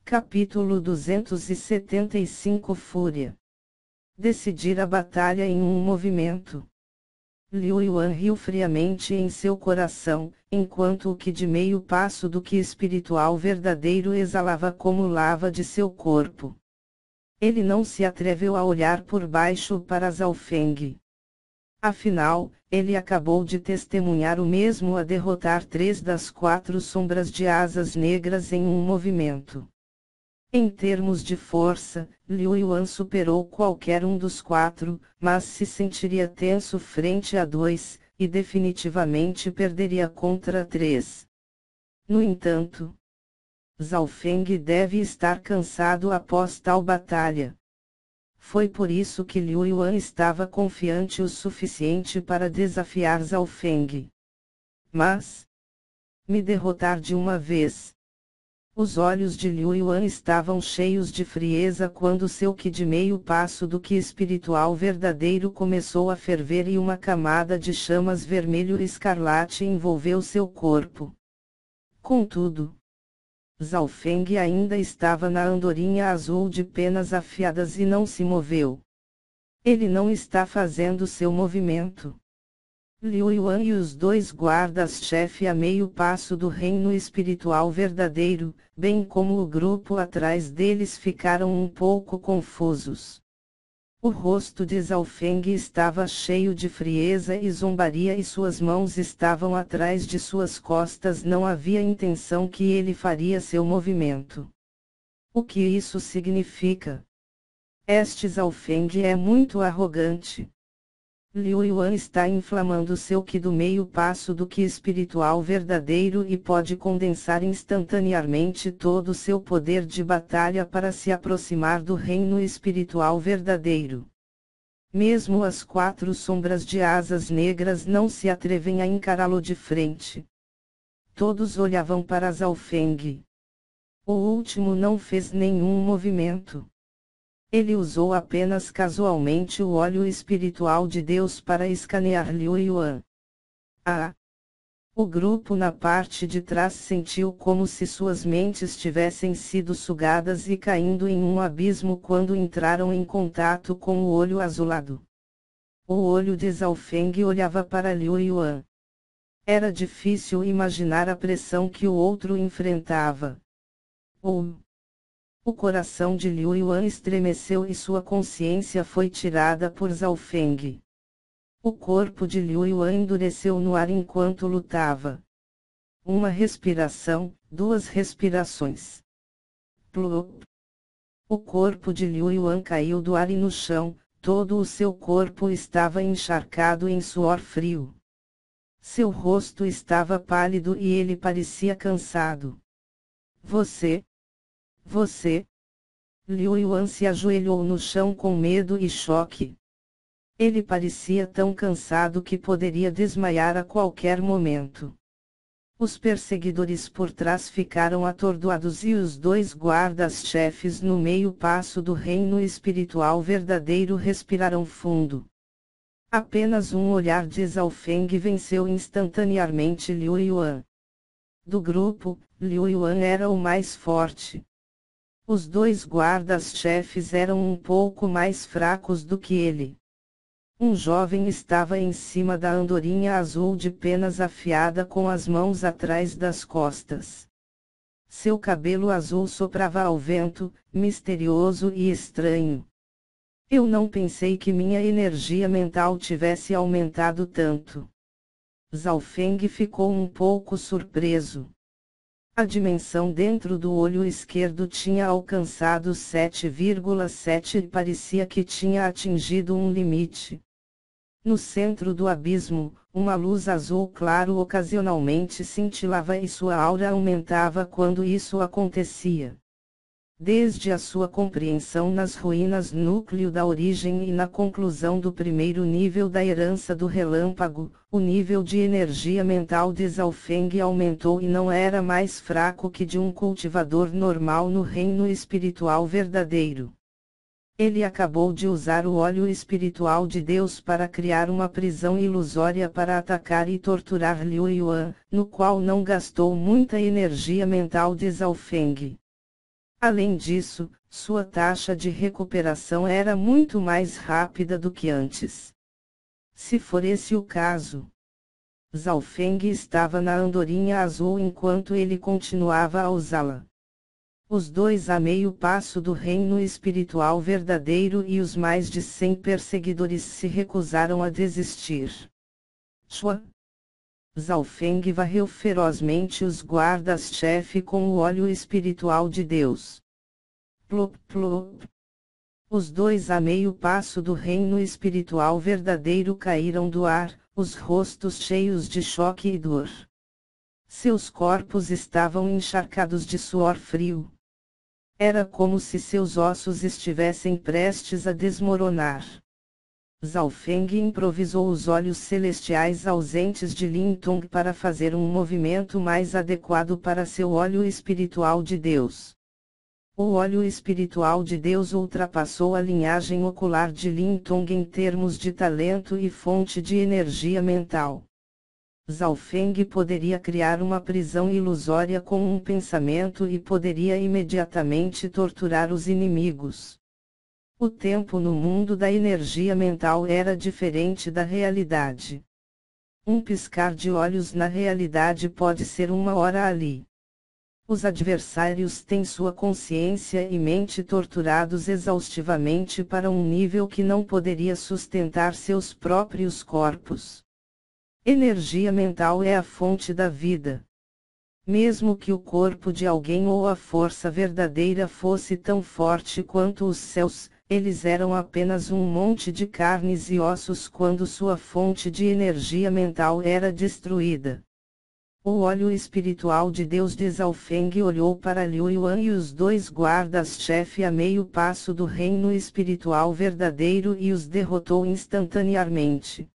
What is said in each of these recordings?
Capítulo 275 Fúria. Decidir a batalha em um movimento. Liu Yuan riu friamente em seu coração, enquanto o Qi de meio passo do Qi espiritual verdadeiro exalava como lava de seu corpo. Ele não se atreveu a olhar por baixo para Zhao Feng. Afinal, ele acabou de testemunhar o mesmo a derrotar 3 das 4 sombras de asas negras em um movimento. Em termos de força, Liu Yuan superou qualquer um dos 4, mas se sentiria tenso frente a 2, e definitivamente perderia contra 3. No entanto, Zhao Feng deve estar cansado após tal batalha. Foi por isso que Liu Yuan estava confiante o suficiente para desafiar Zhao Feng. Mas, me derrotar de uma vez. Os olhos de Liu Yuan estavam cheios de frieza quando seu Qi de meio passo do Qi espiritual verdadeiro começou a ferver e uma camada de chamas vermelho escarlate envolveu seu corpo. Contudo, Zhao Feng ainda estava na andorinha azul de penas afiadas e não se moveu. Ele não está fazendo seu movimento. Liu Yuan e os 2 guardas-chefe a meio passo do reino espiritual verdadeiro, bem como o grupo atrás deles ficaram um pouco confusos. O rosto de Zhao Feng estava cheio de frieza e zombaria e suas mãos estavam atrás de suas costas. Não havia intenção que ele faria seu movimento. O que isso significa? Este Zhao Feng é muito arrogante. Liu Yuan está inflamando seu Qi do meio passo do Qi espiritual verdadeiro e pode condensar instantaneamente todo seu poder de batalha para se aproximar do reino espiritual verdadeiro. Mesmo as 4 sombras de asas negras não se atrevem a encará-lo de frente. Todos olhavam para Zhao Feng. O último não fez nenhum movimento. Ele usou apenas casualmente o óleo espiritual de Deus para escanear Liu Yuan. O grupo na parte de trás sentiu como se suas mentes tivessem sido sugadas e caindo em um abismo quando entraram em contato com o olho azulado. O olho de Zhao Feng olhava para Liu Yuan. Era difícil imaginar a pressão que o outro enfrentava. O coração de Liu Yuan estremeceu e sua consciência foi tirada por Zhao Feng. O corpo de Liu Yuan endureceu no ar enquanto lutava. Uma respiração, 2 respirações. Plop. O corpo de Liu Yuan caiu do ar e no chão, todo o seu corpo estava encharcado em suor frio. Seu rosto estava pálido e ele parecia cansado. Você? Liu Yuan se ajoelhou no chão com medo e choque. Ele parecia tão cansado que poderia desmaiar a qualquer momento. Os perseguidores por trás ficaram atordoados e os 2 guardas-chefes no meio passo do reino espiritual verdadeiro respiraram fundo. Apenas um olhar de Zhao Feng venceu instantaneamente Liu Yuan. Do grupo, Liu Yuan era o mais forte. Os 2 guardas-chefes eram um pouco mais fracos do que ele. Um jovem estava em cima da andorinha azul de penas afiada com as mãos atrás das costas. Seu cabelo azul soprava ao vento, misterioso e estranho. Eu não pensei que minha energia mental tivesse aumentado tanto. Zhao Feng ficou um pouco surpreso. A dimensão dentro do olho esquerdo tinha alcançado 7,7 e parecia que tinha atingido um limite. No centro do abismo, uma luz azul claro ocasionalmente cintilava e sua aura aumentava quando isso acontecia. Desde a sua compreensão nas ruínas núcleo da origem e na conclusão do primeiro nível da herança do relâmpago, o nível de energia mental de Zhao Feng aumentou e não era mais fraco que de um cultivador normal no reino espiritual verdadeiro. Ele acabou de usar o óleo espiritual de Deus para criar uma prisão ilusória para atacar e torturar Liu Yuan, no qual não gastou muita energia mental de Zhao Feng. Além disso, sua taxa de recuperação era muito mais rápida do que antes. Se for esse o caso, Zhao Feng estava na andorinha azul enquanto ele continuava a usá-la. Os dois a meio passo do reino espiritual verdadeiro e os mais de 100 perseguidores se recusaram a desistir. Shua. Zhao Feng varreu ferozmente os guardas-chefe com o óleo espiritual de Deus. Plop, plop. Os dois a meio passo do reino espiritual verdadeiro caíram do ar, os rostos cheios de choque e dor. Seus corpos estavam encharcados de suor frio. Era como se seus ossos estivessem prestes a desmoronar. Zhao Feng improvisou os olhos celestiais ausentes de Lin Tong para fazer um movimento mais adequado para seu óleo espiritual de Deus. O óleo espiritual de Deus ultrapassou a linhagem ocular de Lin Tong em termos de talento e fonte de energia mental. Zhao Feng poderia criar uma prisão ilusória com um pensamento e poderia imediatamente torturar os inimigos. O tempo no mundo da energia mental era diferente da realidade. Um piscar de olhos na realidade pode ser uma hora ali. Os adversários têm sua consciência e mente torturados exaustivamente para um nível que não poderia sustentar seus próprios corpos. Energia mental é a fonte da vida. Mesmo que o corpo de alguém ou a força verdadeira fosse tão forte quanto os céus, eles eram apenas um monte de carnes e ossos quando sua fonte de energia mental era destruída. O óleo espiritual de Deus de Zhao Feng olhou para Liu Yuan e os dois guardas-chefe a meio passo do reino espiritual verdadeiro e os derrotou instantaneamente.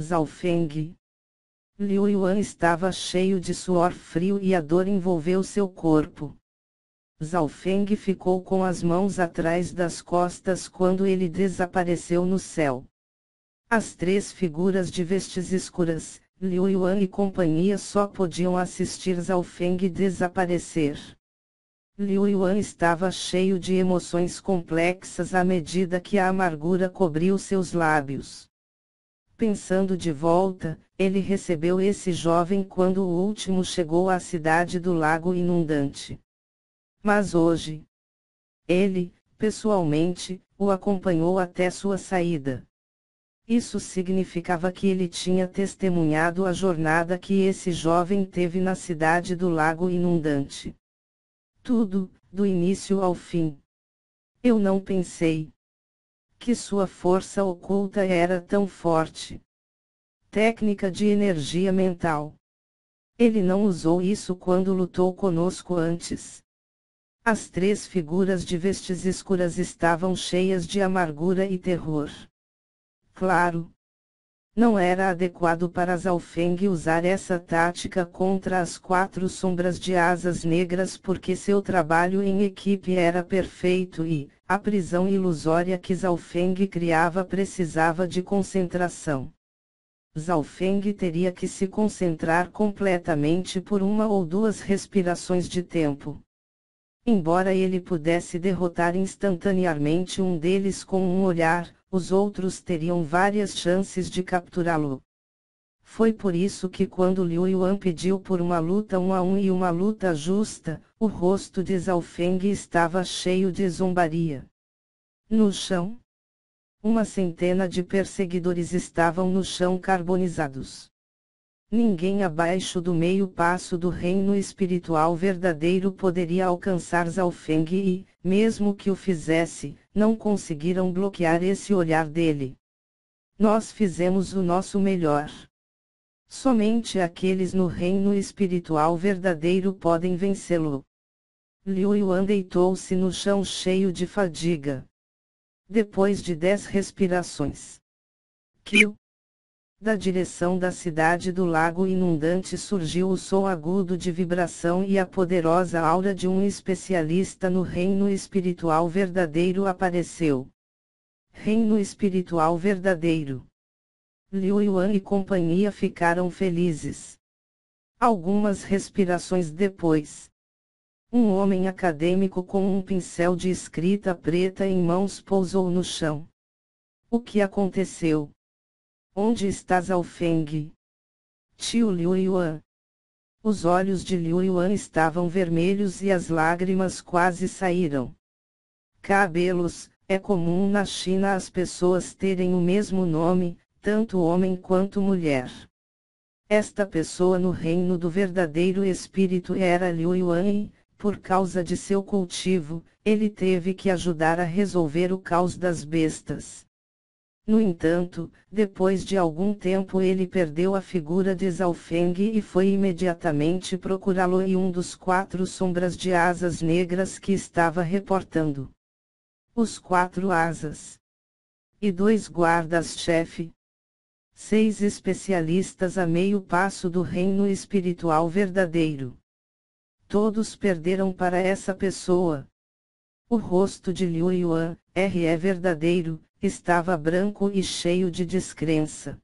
Zhao Feng. Liu Yuan estava cheio de suor frio e a dor envolveu seu corpo. Zhao Feng ficou com as mãos atrás das costas quando ele desapareceu no céu. As três figuras de vestes escuras, Liu Yuan e companhia só podiam assistir Zhao Feng desaparecer. Liu Yuan estava cheio de emoções complexas à medida que a amargura cobriu seus lábios. Pensando de volta, ele recebeu esse jovem quando o último chegou à cidade do Lago Inundante. Mas hoje, ele, pessoalmente, o acompanhou até sua saída. Isso significava que ele tinha testemunhado a jornada que esse jovem teve na cidade do Lago Inundante. Tudo, do início ao fim. Eu não pensei que sua força oculta era tão forte. Técnica de energia mental. Ele não usou isso quando lutou conosco antes. As três figuras de vestes escuras estavam cheias de amargura e terror. Claro. Não era adequado para Zhao Feng usar essa tática contra as quatro sombras de asas negras porque seu trabalho em equipe era perfeito e, a prisão ilusória que Zhao Feng criava precisava de concentração. Zhao Feng teria que se concentrar completamente por uma ou duas respirações de tempo. Embora ele pudesse derrotar instantaneamente um deles com um olhar, os outros teriam várias chances de capturá-lo. Foi por isso que quando Liu Yuan pediu por uma luta 1 a 1 e uma luta justa, o rosto de Zhao Feng estava cheio de zombaria. No chão, uma centena de perseguidores estavam no chão carbonizados. Ninguém abaixo do meio passo do reino espiritual verdadeiro poderia alcançar Zhao Feng e, mesmo que o fizesse, não conseguiram bloquear esse olhar dele. Nós fizemos o nosso melhor. Somente aqueles no reino espiritual verdadeiro podem vencê-lo. Liu Yuan deitou-se no chão cheio de fadiga. Depois de 10 respirações, da direção da cidade do Lago Inundante surgiu o som agudo de vibração e a poderosa aura de um especialista no reino espiritual verdadeiro apareceu. Reino espiritual verdadeiro. Liu Yuan e companhia ficaram felizes. Algumas respirações depois, Um homem acadêmico com um pincel de escrita preta em mãos pousou no chão. O que aconteceu? Onde está Zhao Feng? Tio Liu Yuan. Os olhos de Liu Yuan estavam vermelhos e as lágrimas quase saíram. Cabelos, é comum na China as pessoas terem o mesmo nome, tanto homem quanto mulher. Esta pessoa no reino do verdadeiro espírito era Liu Yuan e, por causa de seu cultivo, ele teve que ajudar a resolver o caos das bestas. No entanto, depois de algum tempo ele perdeu a figura de Zhao Feng e foi imediatamente procurá-lo e um dos 4 sombras de asas negras que estava reportando. Os 4 asas. E 2 guardas-chefe. 6 especialistas a meio passo do reino espiritual verdadeiro. Todos perderam para essa pessoa. O rosto de Liu Yuan, é verdadeiro, estava branco e cheio de descrença.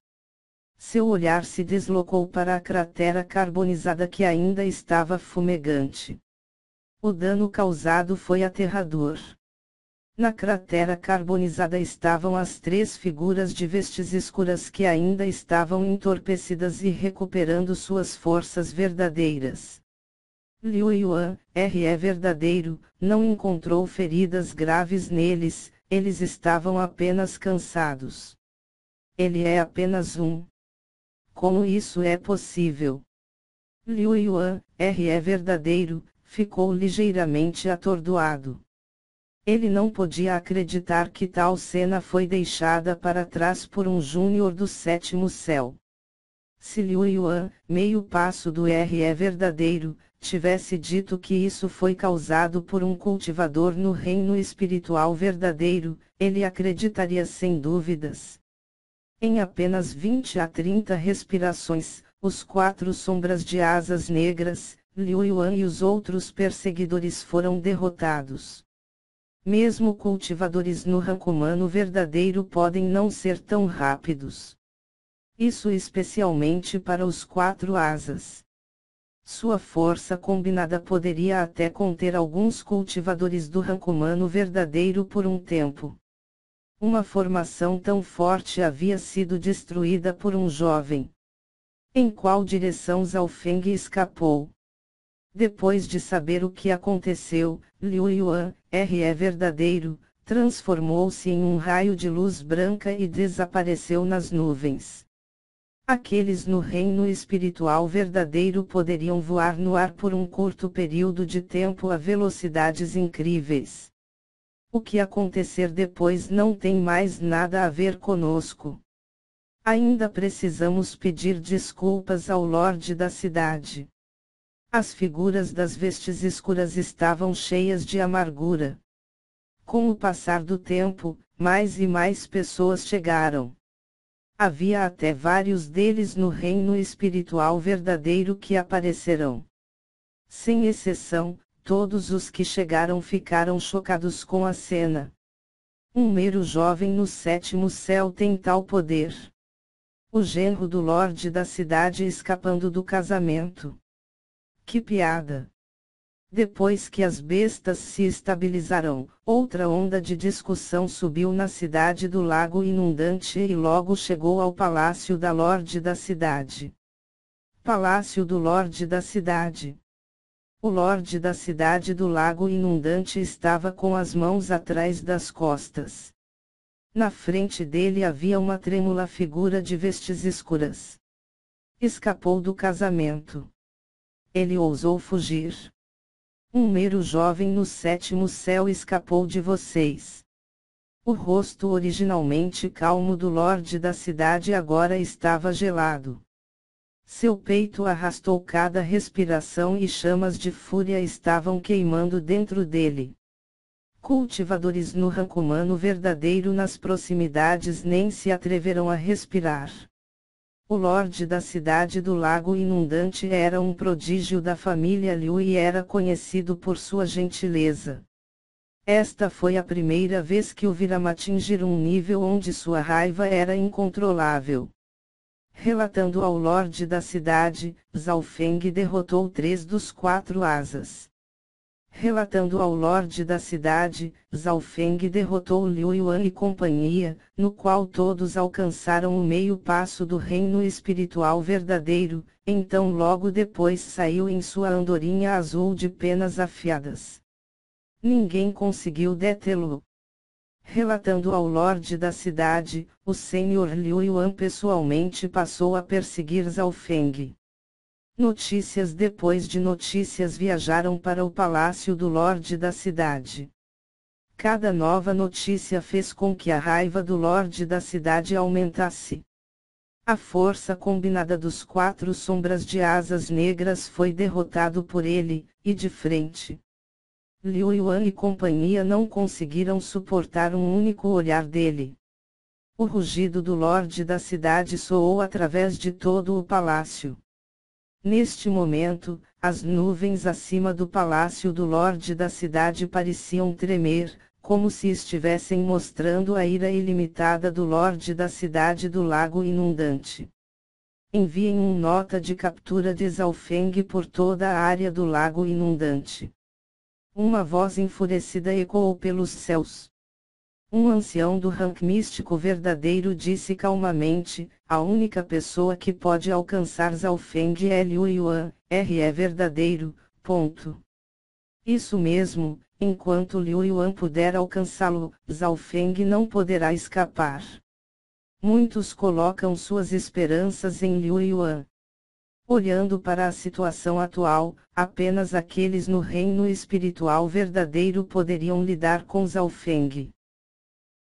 Seu olhar se deslocou para a cratera carbonizada que ainda estava fumegante. O dano causado foi aterrador. Na cratera carbonizada estavam as 3 figuras de vestes escuras que ainda estavam entorpecidas e recuperando suas forças verdadeiras. Liu Yuan, é verdadeiro, não encontrou feridas graves neles, eles estavam apenas cansados. Ele é apenas um. Como isso é possível? Liu Yuan, é verdadeiro, ficou ligeiramente atordoado. Ele não podia acreditar que tal cena foi deixada para trás por um júnior do 7º céu. Se Liu Yuan, meio passo do é verdadeiro, tivesse dito que isso foi causado por um cultivador no reino espiritual verdadeiro, ele acreditaria sem dúvidas. Em apenas 20 a 30 respirações, os 4 sombras de asas negras, Liu Yuan e os outros perseguidores foram derrotados. Mesmo cultivadores no rank humano verdadeiro podem não ser tão rápidos. Isso especialmente para os 4 asas. Sua força combinada poderia até conter alguns cultivadores do rank humano verdadeiro por um tempo. Uma formação tão forte havia sido destruída por um jovem. Em qual direção Zhao Feng escapou? Depois de saber o que aconteceu, Liu Yuan, é verdadeiro, transformou-se em um raio de luz branca e desapareceu nas nuvens. Aqueles no reino espiritual verdadeiro poderiam voar no ar por um curto período de tempo a velocidades incríveis. O que acontecer depois não tem mais nada a ver conosco. Ainda precisamos pedir desculpas ao Lorde da cidade. As figuras das vestes escuras estavam cheias de amargura. Com o passar do tempo, mais e mais pessoas chegaram. Havia até vários deles no reino espiritual verdadeiro que aparecerão. Sem exceção, todos os que chegaram ficaram chocados com a cena. Um mero jovem no 7º céu tem tal poder. O genro do Lorde da cidade escapando do casamento. Que piada! Depois que as bestas se estabilizaram, outra onda de discussão subiu na cidade do Lago Inundante e logo chegou ao palácio da Lorde da cidade. Palácio do Lorde da cidade. O Lorde da cidade do Lago Inundante estava com as mãos atrás das costas. Na frente dele havia uma trêmula figura de vestes escuras. Escapou do casamento. Ele ousou fugir. Um mero jovem no 7º céu escapou de vocês. O rosto originalmente calmo do Lorde da cidade agora estava gelado. Seu peito arrastou cada respiração e chamas de fúria estavam queimando dentro dele. Cultivadores no rank humano verdadeiro nas proximidades nem se atreveram a respirar. O Lorde da cidade do Lago Inundante era um prodígio da família Liu e era conhecido por sua gentileza. Esta foi a primeira vez que o viram atingir um nível onde sua raiva era incontrolável. Relatando ao Lorde da cidade, Zhao Feng derrotou 3 dos 4 asas. Relatando ao Lorde da cidade, Zhao Feng derrotou Liu Yuan e companhia, no qual todos alcançaram o meio passo do reino espiritual verdadeiro, então logo depois saiu em sua andorinha azul de penas afiadas. Ninguém conseguiu detê-lo. Relatando ao Lorde da cidade, o Senhor Liu Yuan pessoalmente passou a perseguir Zhao Feng. Notícias depois de notícias viajaram para o palácio do Lorde da cidade. Cada nova notícia fez com que a raiva do Lorde da cidade aumentasse. A força combinada dos 4 sombras de asas negras foi derrotado por ele, e de frente. Liu Yuan e companhia não conseguiram suportar um único olhar dele. O rugido do Lorde da cidade soou através de todo o palácio. Neste momento, as nuvens acima do palácio do Lorde da cidade pareciam tremer, como se estivessem mostrando a ira ilimitada do Lorde da cidade do lago inundante. Enviem nota de captura de Zhao Feng por toda a área do lago inundante. Uma voz enfurecida ecoou pelos céus. Um ancião do rank místico verdadeiro disse calmamente: a única pessoa que pode alcançar Zhao Feng é Liu Yuan, é verdadeiro, ponto. Isso mesmo, enquanto Liu Yuan puder alcançá-lo, Zhao Feng não poderá escapar. Muitos colocam suas esperanças em Liu Yuan. Olhando para a situação atual, apenas aqueles no reino espiritual verdadeiro poderiam lidar com Zhao Feng.